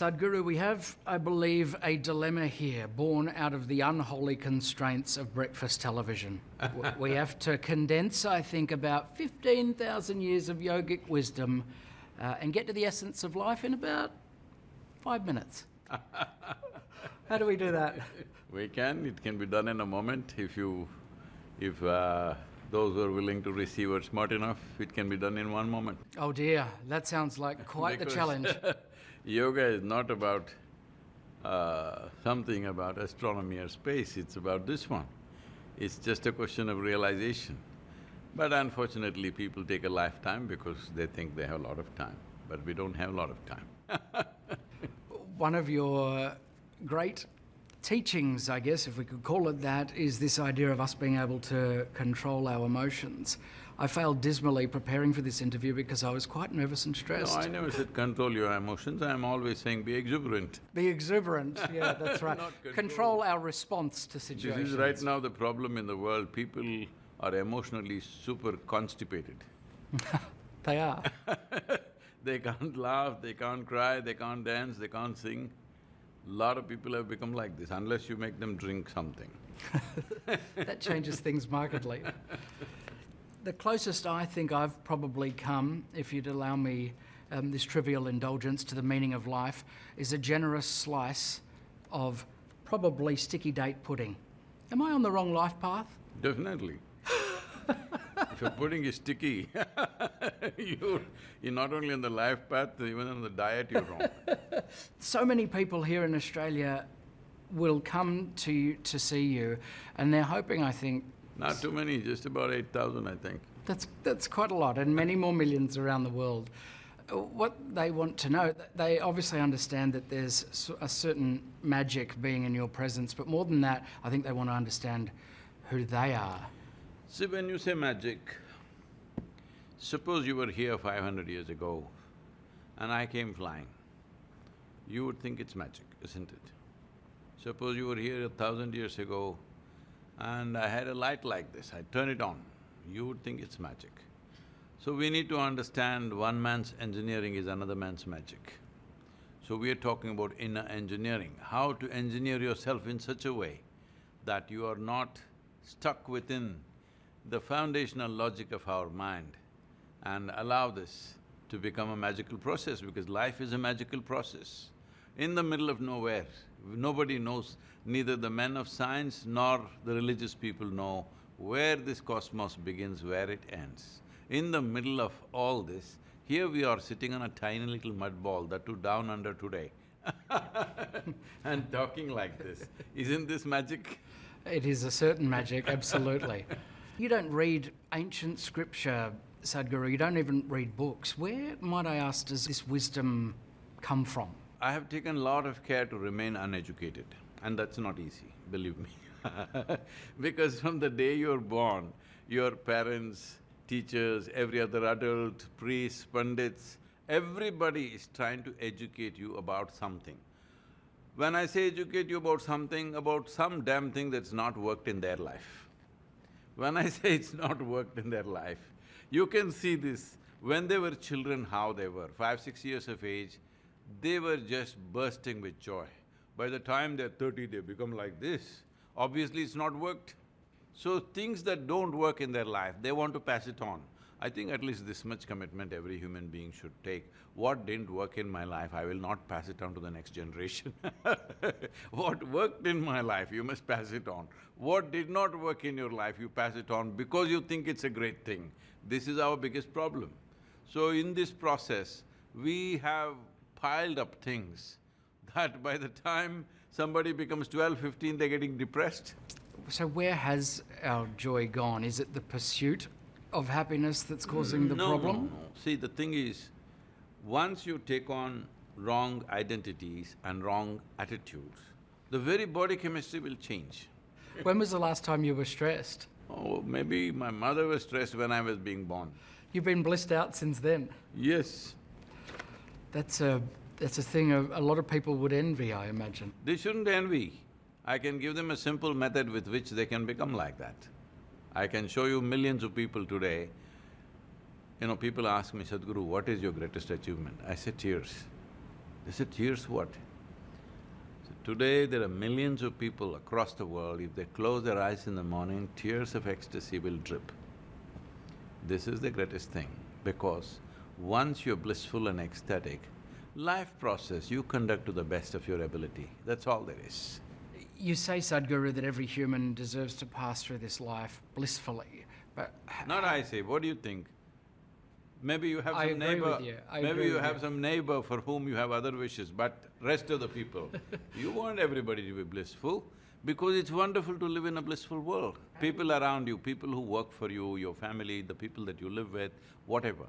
Sadhguru, we have, I believe, a dilemma here born out of the unholy constraints of breakfast television. We have to condense, I think, about 15,000 years of yogic wisdom and get to the essence of life in about 5 minutes. How do we do that? We can. It can be done in a moment if those who are willing to receive are smart enough, it can be done in 1 moment. Oh dear, that sounds like quite the challenge. Yoga is not about something about astronomy or space, it's about this one. It's just a question of realization. But unfortunately, people take a lifetime because they think they have a lot of time, but we don't have a lot of time. One of your great teachings, I guess, if we could call it that, is this idea of us being able to control our emotions. I failed dismally preparing for this interview because I was quite nervous and stressed. No, I never said control your emotions, I'm always saying be exuberant. Be exuberant, yeah, that's right. Not control our response to situations. This is right now the problem in the world, people are emotionally super constipated. They are. They can't laugh, they can't cry, they can't dance, they can't sing. Lot of people have become like this, unless you make them drink something. That changes things markedly. The closest I think I've probably come, if you'd allow me this trivial indulgence to the meaning of life, is a generous slice of probably sticky date pudding. Am I on the wrong life path? Definitely. If your pudding is sticky, you're not only on the life path, even on the diet you're wrong. So many people here in Australia will come to you to see you, and they're hoping, I think… Not too many, just about 8,000, I think. That's quite a lot, and many more millions around the world. What they want to know, they obviously understand that there's a certain magic being in your presence, but more than that, I think they want to understand who they are. See, when you say magic, suppose you were here 500 years ago and I came flying, you would think it's magic, isn't it? Suppose you were here 1,000 years ago and I had a light like this, I turn it on, you would think it's magic. So we need to understand one man's engineering is another man's magic. So we are talking about inner engineering, how to engineer yourself in such a way that you are not stuck within the foundational logic of our mind and allow this to become a magical process, because life is a magical process. In the middle of nowhere, nobody knows, neither the men of science nor the religious people know where this cosmos begins, where it ends. In the middle of all this, here we are sitting on a tiny little mud ball, that too down under today and talking like this. Isn't this magic? It is a certain magic, absolutely. You don't read ancient scripture, Sadhguru, you don't even read books. Where, might I ask, does this wisdom come from? I have taken a lot of care to remain uneducated, and that's not easy, believe me. Because from the day you're born, your parents, teachers, every other adult, priests, pundits, everybody is trying to educate you about something. When I say educate you about something, about some damn thing that's not worked in their life. When I say it's not worked in their life, you can see this. When they were children, how they were, 5, 6 years of age, they were just bursting with joy. By the time they're 30, they become like this. Obviously, it's not worked. So things that don't work in their life, they want to pass it on. I think at least this much commitment every human being should take. What didn't work in my life, I will not pass it on to the next generation. What worked in my life, you must pass it on. What did not work in your life, you pass it on because you think it's a great thing. This is our biggest problem. So in this process, we have piled up things that by the time somebody becomes 12, 15, they're getting depressed. So where has our joy gone? Is it the pursuit of happiness that's causing the problem? No. See, the thing is, once you take on wrong identities and wrong attitudes, the very body chemistry will change. When was the last time you were stressed? Oh, maybe my mother was stressed when I was being born. You've been blissed out since then? Yes. That's a thing a lot of people would envy, I imagine. They shouldn't envy. I can give them a simple method with which they can become like that. I can show you millions of people today. You know, people ask me, Sadhguru, what is your greatest achievement? I say tears. I said, here's what. So today there are millions of people across the world, if they close their eyes in the morning, tears of ecstasy will drip. This is the greatest thing, because once you're blissful and ecstatic, life process you conduct to the best of your ability, that's all there is. You say, Sadhguru, that every human deserves to pass through this life blissfully, but… Not I say, what do you think? Maybe you have I some agree neighbor… with you. I maybe agree you with have you. some neighbor for whom you have other wishes, but rest of the people, you want everybody to be blissful because it's wonderful to live in a blissful world. People around you, people who work for you, your family, the people that you live with, whatever.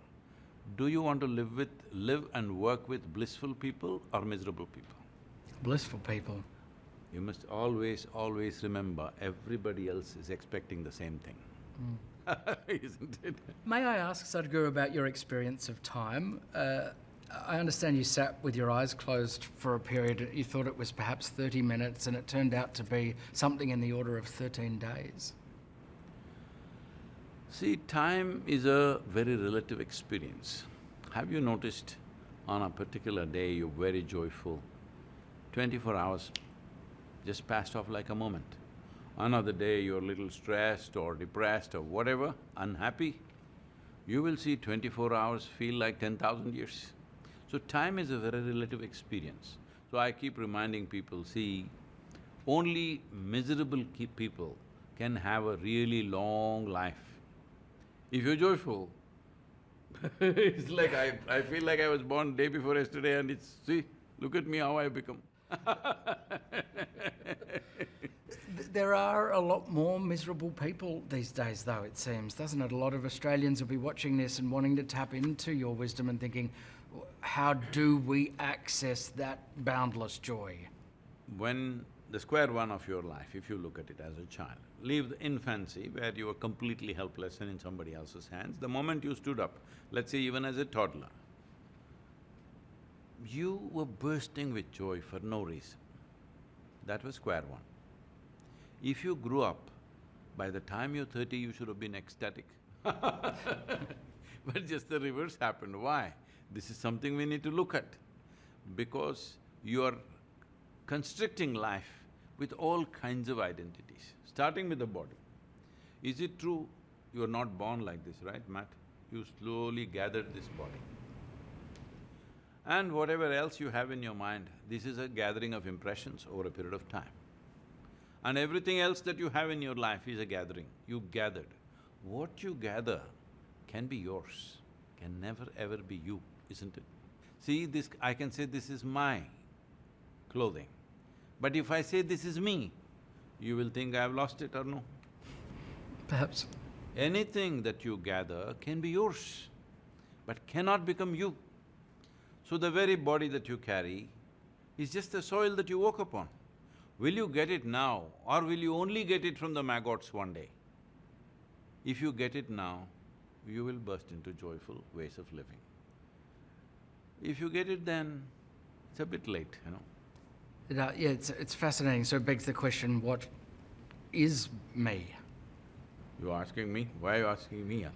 Do you want to live and work with blissful people or miserable people? Blissful people. You must always remember, everybody else is expecting the same thing. Isn't it? May I ask, Sadhguru, about your experience of time? I understand you sat with your eyes closed for a period. You thought it was perhaps 30 minutes and it turned out to be something in the order of 13 days. See, time is a very relative experience. Have you noticed on a particular day you're very joyful, 24 hours just passed off like a moment. Another day you're a little stressed or depressed or whatever, unhappy, you will see 24 hours feel like 10,000 years. So time is a very relative experience. So I keep reminding people, see, only miserable people can have a really long life. If you're joyful, it's like I feel like I was born day before yesterday and it's… see, look at me how I've become. There are a lot more miserable people these days, though, it seems, doesn't it? A lot of Australians will be watching this and wanting to tap into your wisdom and thinking, how do we access that boundless joy? When the square one of your life, if you look at it as a child, leave the infancy where you were completely helpless and in somebody else's hands, the moment you stood up, let's say even as a toddler, you were bursting with joy for no reason. That was square one. If you grew up, by the time you're 30, you should have been ecstatic. But just the reverse happened. Why? This is something we need to look at, because you are constricting life with all kinds of identities, starting with the body. Is it true you are not born like this, right, Matt? You slowly gathered this body. And whatever else you have in your mind, this is a gathering of impressions over a period of time. And everything else that you have in your life is a gathering. You gathered. What you gather can be yours, can never ever be you, isn't it? See, this… I can say this is my clothing, but if I say this is me, you will think I've lost it or no? Perhaps. Anything that you gather can be yours, but cannot become you. So the very body that you carry is just the soil that you woke upon. Will you get it now or will you only get it from the maggots one day? If you get it now, you will burst into joyful ways of living. If you get it then, it's a bit late, you know. Yeah, it's fascinating. So it begs the question, what is me? You're asking me? Why are you asking me?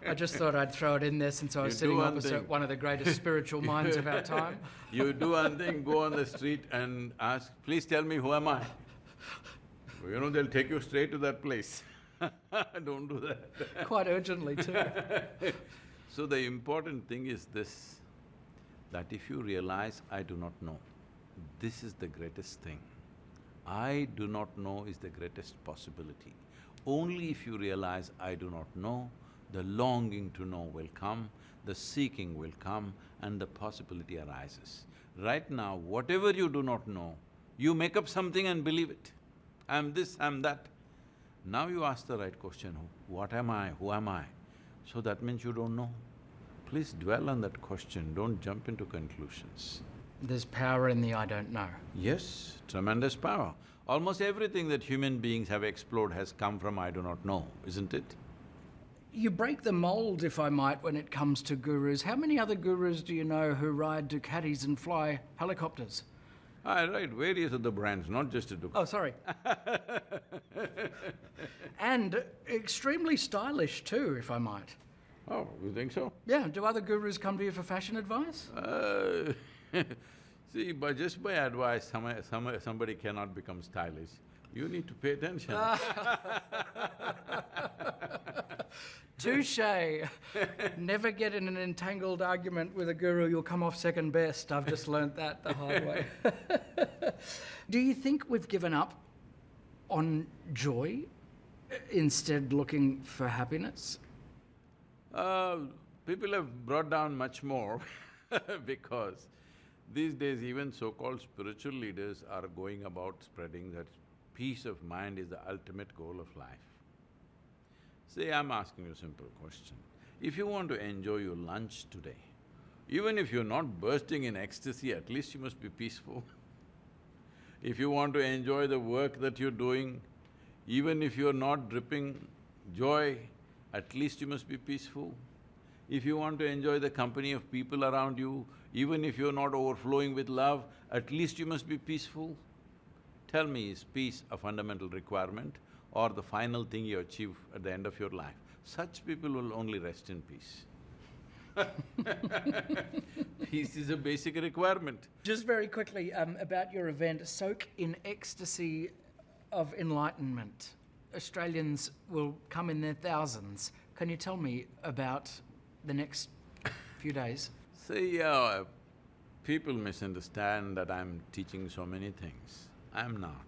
I just thought I'd throw it in there since I was sitting opposite one of the greatest spiritual minds of our time. You do one thing, go on the street and ask, please tell me who am I? You know, they'll take you straight to that place. Don't do that. Quite urgently too. So the important thing is this, that if you realize, I do not know, this is the greatest thing. I do not know is the greatest possibility. Only if you realize, I do not know, the longing to know will come, the seeking will come, and the possibility arises. Right now, whatever you do not know, you make up something and believe it. I'm this, I'm that. Now you ask the right question, what am I, who am I? So that means you don't know. Please dwell on that question, don't jump into conclusions. There's power in the I don't know. Yes, tremendous power. Almost everything that human beings have explored has come from I do not know, isn't it? You break the mould, if I might, when it comes to gurus. How many other gurus do you know who ride Ducatis and fly helicopters? I ride various other brands, not just a Ducati. Oh, sorry. And extremely stylish too, if I might. Oh, you think so? Yeah, do other gurus come to you for fashion advice? See, just by advice, somebody cannot become stylish. You need to pay attention. Touche! Never get in an entangled argument with a guru, you'll come off second best. I've just learnt that the hard way. Do you think we've given up on joy, instead looking for happiness? People have brought down much more because these days even so-called spiritual leaders are going about spreading that peace of mind is the ultimate goal of life. Say, I'm asking you a simple question. If you want to enjoy your lunch today, even if you're not bursting in ecstasy, at least you must be peaceful. If you want to enjoy the work that you're doing, even if you're not dripping joy, at least you must be peaceful. If you want to enjoy the company of people around you, even if you're not overflowing with love, at least you must be peaceful. Tell me, is peace a fundamental requirement or the final thing you achieve at the end of your life? Such people will only rest in peace. Peace is a basic requirement. Just very quickly, about your event, Soak in Ecstasy of Enlightenment. Australians will come in their thousands. Can you tell me about the next few days? See, people misunderstand that I'm teaching so many things. I'm not.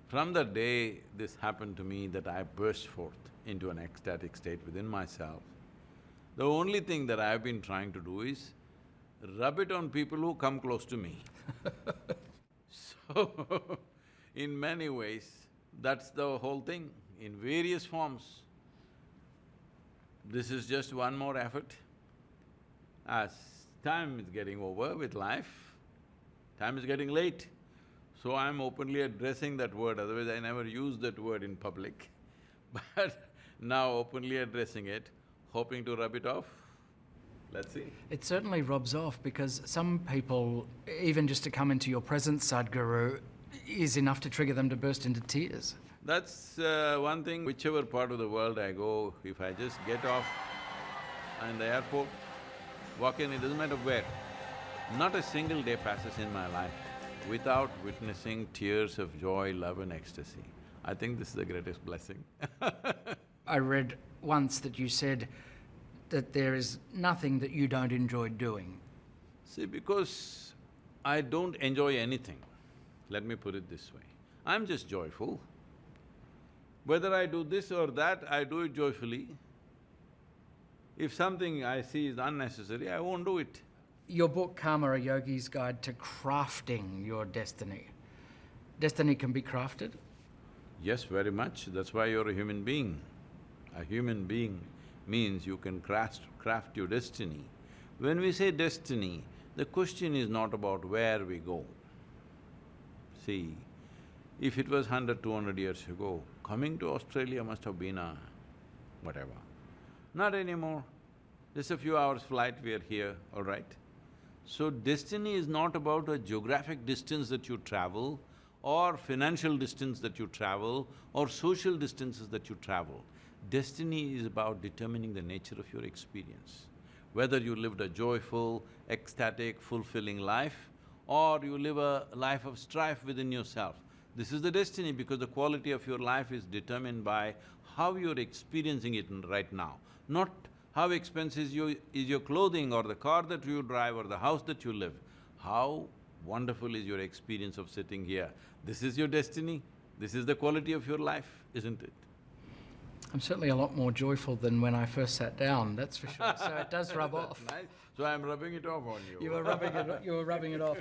From the day this happened to me that I burst forth into an ecstatic state within myself, the only thing that I've been trying to do is rub it on people who come close to me. So, in many ways, that's the whole thing, in various forms. This is just one more effort. As time is getting over with life, time is getting late. So I'm openly addressing that word, otherwise I never used that word in public. But now openly addressing it, hoping to rub it off. Let's see. It certainly rubs off, because some people, even just to come into your presence, Sadhguru, is enough to trigger them to burst into tears. That's one thing, whichever part of the world I go, if I just get off in the airport, walk in, it doesn't matter where, not a single day passes in my life without witnessing tears of joy, love and ecstasy. I think this is the greatest blessing. I read once that you said that there is nothing that you don't enjoy doing. See, because I don't enjoy anything, let me put it this way, I'm just joyful. Whether I do this or that, I do it joyfully. If something I see is unnecessary, I won't do it. Your book, Karma, A Yogi's Guide to Crafting Your Destiny. Destiny can be crafted? Yes, very much. That's why you're a human being. A human being means you can craft your destiny. When we say destiny, the question is not about where we go. See, if it was 100, 200 years ago, coming to Australia must have been a whatever. Not anymore. Just a few hours flight, we are here, all right? So destiny is not about a geographic distance that you travel or financial distance that you travel or social distances that you travel. Destiny is about determining the nature of your experience. Whether you lived a joyful, ecstatic, fulfilling life or you live a life of strife within yourself. This is the destiny, because the quality of your life is determined by how you're experiencing it right now, not how expensive is your clothing or the car that you drive or the house that you live. How wonderful is your experience of sitting here. This is your destiny, this is the quality of your life, isn't it? I'm certainly a lot more joyful than when I first sat down, that's for sure, so it does rub off. Nice. So I'm rubbing it off on you. You were rubbing it off.